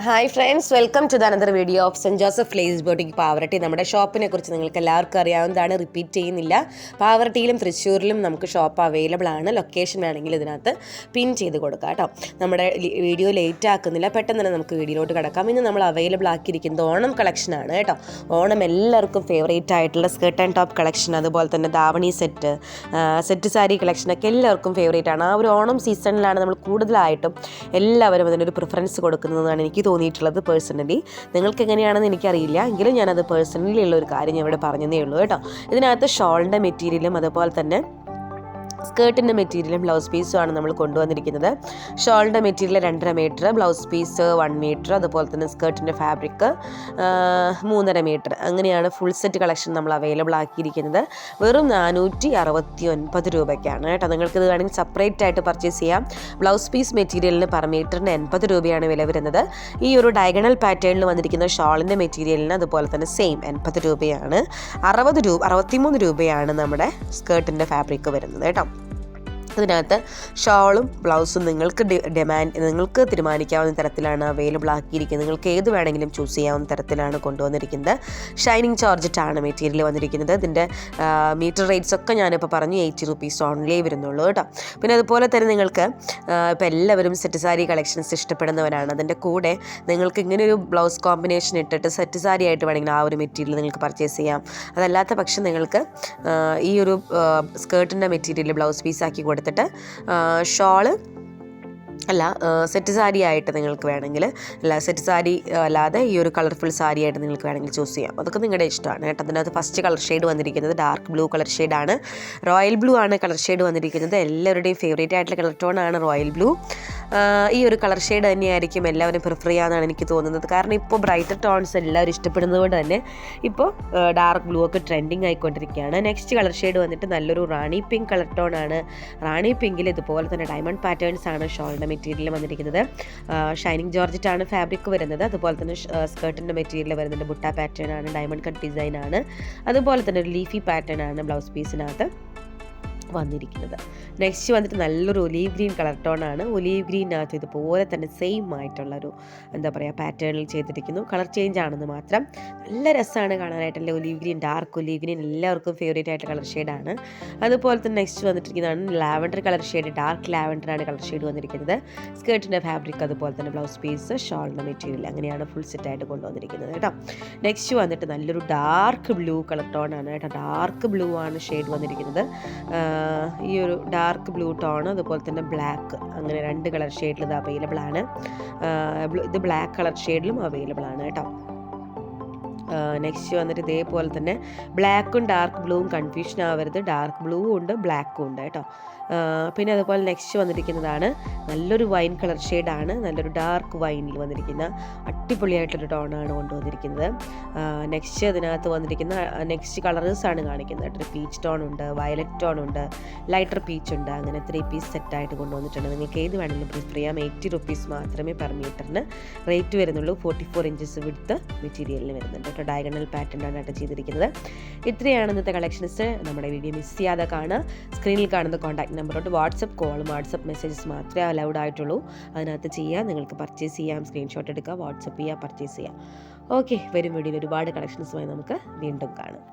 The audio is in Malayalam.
Hi friends, welcome to the another video of saint Joseph laces boutique Pavaratti. നമ്മുടെ ഷോപ്പിനെ കുറിച്ച് നിങ്ങൾക്ക് എല്ലാവർക്കും അറിയാവുന്നതാണ്, റിപ്പീറ്റ് ചെയ്യുന്നില്ല. പാവറട്ടിയിലും തൃശ്ശൂരിലും നമുക്ക് ഷോപ്പ് അവൈലബിൾ ആണ്. ലൊക്കേഷൻ വേണമെങ്കിൽ ഇതിനകത്ത് പിൻ ചെയ്ത് കൊടുക്കാം കേട്ടോ. നമ്മുടെ വീഡിയോ ലേറ്റ് ആക്കുന്നില്ല, പെട്ടെന്ന് തന്നെ നമുക്ക് വീഡിയോയിലോട്ട് കിടക്കാം. ഇന്ന് നമ്മൾ അവൈലബിൾ ആക്കിയിരിക്കുന്നത് ഓണം കളക്ഷനാണ് കേട്ടോ. ഓണം എല്ലാവർക്കും ഫേവറേറ്റ് ആയിട്ടുള്ള സ്കേർട്ട് ആൻഡ് ടോപ്പ് കളക്ഷൻ, അതുപോലെ തന്നെ ധാവണി സെറ്റ് സാരി കളക്ഷനൊക്കെ എല്ലാവർക്കും ഫേവറേറ്റ് ആണ്. ആ ഒരു ഓണം സീസണിലാണ് നമ്മൾ കൂടുതലായിട്ടും എല്ലാവരും അതിനൊരു പ്രിഫറൻസ് കൊടുക്കുന്നതെന്നാണ് എനിക്ക് തോന്നിയിട്ടുള്ളത് പേഴ്സണലി. നിങ്ങൾക്ക് എങ്ങനെയാണെന്ന് എനിക്കറിയില്ല, എങ്കിലും ഞാനത് പേഴ്സണലി ഉള്ള ഒരു കാര്യം ഞാൻ ഇവിടെ പറഞ്ഞതേ ഉള്ളൂ കേട്ടോ. ഇതിനകത്ത് ഷോളിൻ്റെ മെറ്റീരിയലും അതുപോലെ തന്നെ സ്കേർട്ടിൻ്റെ മെറ്റീരിയലും ബ്ലൗസ് പീസും ആണ് നമ്മൾ കൊണ്ടുവന്നിരിക്കുന്നത്. ഷോളിൻ്റെ material 2.5 metre, blouse piece 1 metre, അതുപോലെ തന്നെ സ്കേർട്ടിൻ്റെ ഫാബ്രിക് 3.5 മീറ്റർ. അങ്ങനെയാണ് ഫുൾ സെറ്റ് കളക്ഷൻ നമ്മൾ അവൈലബിൾ ആക്കിയിരിക്കുന്നത്. വെറും 469 രൂപയ്ക്കാണ് കേട്ടോ. നിങ്ങൾക്കിത് വേണമെങ്കിൽ സെപ്പറേറ്റ് ആയിട്ട് പർച്ചേസ് ചെയ്യാം. ബ്ലൗസ് പീസ് മെറ്റീരിയലിന് പെർ മീറ്ററിന് 80 രൂപയാണ് വില വരുന്നത്. ഈ ഒരു ഡയഗണൽ പാറ്റേണിൽ വന്നിരിക്കുന്ന ഷോളിൻ്റെ മെറ്റീരിയലിന് അതുപോലെ തന്നെ സെയിം 80 രൂപയാണ്. 63 രൂപയാണ് നമ്മുടെ സ്കേർട്ടിൻ്റെ ഫാബ്രിക് വരുന്നത് കേട്ടോ. അതിനകത്ത് ഷോളും ബ്ലൗസും നിങ്ങൾക്ക് തീരുമാനിക്കാവുന്ന തരത്തിലാണ് അവൈലബിൾ ആക്കിയിരിക്കുന്നത്. നിങ്ങൾക്ക് ഏത് വേണമെങ്കിലും ചൂസ് ചെയ്യാവുന്ന തരത്തിലാണ് കൊണ്ടുവന്നിരിക്കുന്നത്. ഷൈനിങ് ജോർജറ്റാണ് മെറ്റീരിയൽ വന്നിരിക്കുന്നത്. ഇതിൻ്റെ മീറ്റർ റേറ്റ്സ് ഒക്കെ ഞാനിപ്പോൾ പറഞ്ഞു, 80 റുപ്പീസ് ഓൺലി വരുന്നുള്ളൂ കേട്ടോ. പിന്നെ അതുപോലെ തന്നെ നിങ്ങൾക്ക് ഇപ്പോൾ എല്ലാവരും സെറ്റ് സാരി കളക്ഷൻസ് ഇഷ്ടപ്പെടുന്നവരാണ്. അതിൻ്റെ കൂടെ നിങ്ങൾക്ക് ഇങ്ങനെയൊരു ബ്ലൗസ് കോമ്പിനേഷൻ ഇട്ടിട്ട് സെറ്റ് സാരി ആയിട്ട് വേണമെങ്കിൽ ആ ഒരു മെറ്റീരിയൽ നിങ്ങൾക്ക് പർച്ചേസ് ചെയ്യാം. അതല്ലാത്ത പക്ഷം നിങ്ങൾക്ക് ഈ ഒരു സ്കേർട്ടിൻ്റെ മെറ്റീരിയൽ ബ്ലൗസ് പീസാക്കി കൊടുത്തിട്ട് ഷോള് അല്ല സെറ്റ് സാരി ആയിട്ട് നിങ്ങൾക്ക് വേണമെങ്കിൽ, സെറ്റ് സാരി അല്ലാതെ ഈ ഒരു കളർഫുൾ സാരി ആയിട്ട് നിങ്ങൾക്ക് വേണമെങ്കിൽ ചൂസ് ചെയ്യാം. അതൊക്കെ നിങ്ങളുടെ ഇഷ്ടമാണ് കേട്ടോ. അതിനകത്ത് ഫസ്റ്റ് കളർ ഷെയ്ഡ് വന്നിരിക്കുന്നത് ഡാർക്ക് ബ്ലൂ കളർ ഷെയ്ഡാണ്. റോയൽ ബ്ലൂ ആണ് കളർ ഷെയ്ഡ് വന്നിരിക്കുന്നത്. എല്ലാവരുടെയും ഫേവറേറ്റ് ആയിട്ടുള്ള കളർ ടോണാണ് റോയൽ ബ്ലൂ. ഈ ഒരു കളർ ഷെയ്ഡ് തന്നെയായിരിക്കും എല്ലാവരും പ്രിഫർ ചെയ്യാമെന്നാണ് എനിക്ക് തോന്നുന്നത്. കാരണം ഇപ്പോൾ ബ്രൈറ്റർ ടോൺസ് എല്ലാവരും ഇഷ്ടപ്പെടുന്നത് കൊണ്ട് തന്നെ ഇപ്പോൾ ഡാർക്ക് ബ്ലൂ ഒക്കെ ട്രെൻഡിങ് ആയിക്കൊണ്ടിരിക്കുകയാണ്. നെക്സ്റ്റ് കളർ ഷെയ്ഡ് വന്നിട്ട് നല്ലൊരു റാണി പിങ്ക് കളർ ടോണാണ്. റാണി പിങ്കിൽ ഇതുപോലെ തന്നെ ഡയമണ്ട് പാറ്റേൺസ് ആണ് ഷോളിൻ്റെ മെറ്റീരിയൽ വന്നിരിക്കുന്നത്. ഷൈനിങ് ജോർജറ്റാണ് ഫാബ്രിക് വരുന്നത്. അതുപോലെ തന്നെ സ്കേർട്ടിൻ്റെ മെറ്റീരിയൽ വരുന്നത് ബുട്ട പാറ്റേൺ ആണ്, ഡയമണ്ട് കട്ട് ഡിസൈൻ ആണ്. അതുപോലെ തന്നെ ഒരു ലീഫി പാറ്റേൺ ആണ് ബ്ലൗസ് പീസിനകത്ത് വന്നിരിക്കുന്നത്. നെക്സ്റ്റ് വന്നിട്ട് നല്ലൊരു ഒലീവ് ഗ്രീൻ കളർ ടോണാണ്. ഒലീവ് ഗ്രീനകത്ത് ഇതുപോലെ തന്നെ സെയിം ആയിട്ടുള്ളൊരു എന്താ പറയുക പാറ്റേണിൽ ചെയ്തിരിക്കുന്നു. കളർ ചേഞ്ച് ആണെന്ന് മാത്രം. നല്ല രസമാണ് കാണാനായിട്ടല്ലേ olive green, dark olive green എല്ലാവർക്കും ഫേവറേറ്റ് ആയിട്ട് കളർ ഷെയ്ഡാണ്. അതുപോലെ തന്നെ നെക്സ്റ്റ് വന്നിട്ടിരിക്കുന്നതാണ് ലാവൻഡർ കളർ ഷെയ്ഡ്, ഡാർക്ക് ലാവൻഡറാണ് കളർ ഷെയ്ഡ് വന്നിരിക്കുന്നത്. സ്കേർട്ടിൻ്റെ ഫാബ്രിക് അതുപോലെ തന്നെ ബ്ലൗസ് പീസ് ഷോളിൻ്റെ മെറ്റീരിയൽ അങ്ങനെയാണ് ഫുൾ സെറ്റായിട്ട് കൊണ്ടുവന്നിരിക്കുന്നത് കേട്ടോ. നെക്സ്റ്റ് വന്നിട്ട് നല്ലൊരു ഡാർക്ക് ബ്ലൂ കളർ ടോണാണ് കേട്ടോ. ഡാർക്ക് ബ്ലൂ ആണ് ഷെയ്ഡ് വന്നിരിക്കുന്നത്. ഈ ഒരു ഡാർക്ക് ബ്ലൂ ടോൺ അതുപോലെ തന്നെ ബ്ലാക്ക്, അങ്ങനെ 2 കളർ ഷെയ്ഡിൽ ഇത് അവൈലബിൾ ആണ്. ഇത് ബ്ലാക്ക് കളർ ഷെയ്ഡിലും അവൈലബിൾ ആണ് കേട്ടോ. നെക്സ്റ്റ് വന്നിട്ട് ഇതേപോലെ തന്നെ ബ്ലാക്കും ഡാർക്ക് ബ്ലൂവും കൺഫ്യൂഷൻ ആവരുത്. ഡാർക്ക് ബ്ലൂവും ഉണ്ട്, ബ്ലാക്കും ഉണ്ട് കേട്ടോ. പിന്നെ അതുപോലെ നെക്സ്റ്റ് വന്നിരിക്കുന്നതാണ് നല്ലൊരു വൈൻ കളർ ഷെയ്ഡാണ്. നല്ലൊരു ഡാർക്ക് വൈനിൽ വന്നിരിക്കുന്ന അടിപൊളിയായിട്ടൊരു ടോണാണ് കൊണ്ടുവന്നിരിക്കുന്നത്. നെക്സ്റ്റ് അതിനകത്ത് വന്നിരിക്കുന്ന നെക്സ്റ്റ് കളേഴ്സാണ് കാണിക്കുന്നത്. ഒരു പീച്ച് ടോൺ ഉണ്ട്, വയലറ്റ് ടോൺ ഉണ്ട്, ലൈറ്റർ പീച്ച് ഉണ്ട്. അങ്ങനെ 3 പീസ് സെറ്റായിട്ട് കൊണ്ടുവന്നിട്ടുണ്ട്. നിങ്ങൾക്ക് ഏത് വേണമെങ്കിലും പ്രിഫർ ചെയ്യാം. 80 റുപ്പീസ് മാത്രമേ പെർ മീറ്ററിന് റേറ്റ് വരുന്നുള്ളൂ. 44 ഇഞ്ചസ് വിഡ്ത്ത് മെറ്റീരിയലിന് വരുന്നുണ്ട് കേട്ടോ. ഡയഗണൽ പാറ്റേൺ ആണ് കേട്ടോ ചെയ്തിരിക്കുന്നത്. ഇത്രയാണ് ഇന്നത്തെ കളക്ഷൻസ്. നമ്മുടെ വീഡിയോ മിസ് ചെയ്യാതെ കാണുക. സ്ക്രീനിൽ കാണുന്ന കോൺടാക്ട് നമ്പറോട്ട് വാട്സപ്പ് കോളും വാട്സപ്പ് മെസ്സേജസ് മാത്രമേ അലൗഡ് ആയിട്ടുള്ളൂ. അതിനകത്ത് ചെയ്യാം. നിങ്ങൾക്ക് പർച്ചേസ് ചെയ്യാം, സ്ക്രീൻഷോട്ട് എടുക്കുക, വാട്സപ്പ് ചെയ്യുക, പർച്ചേസ് ചെയ്യാം. ഓക്കെ, വരും വീഡിയോയിൽ ഒരുപാട് കളക്ഷൻസുമായി നമുക്ക് വീണ്ടും കാണാം.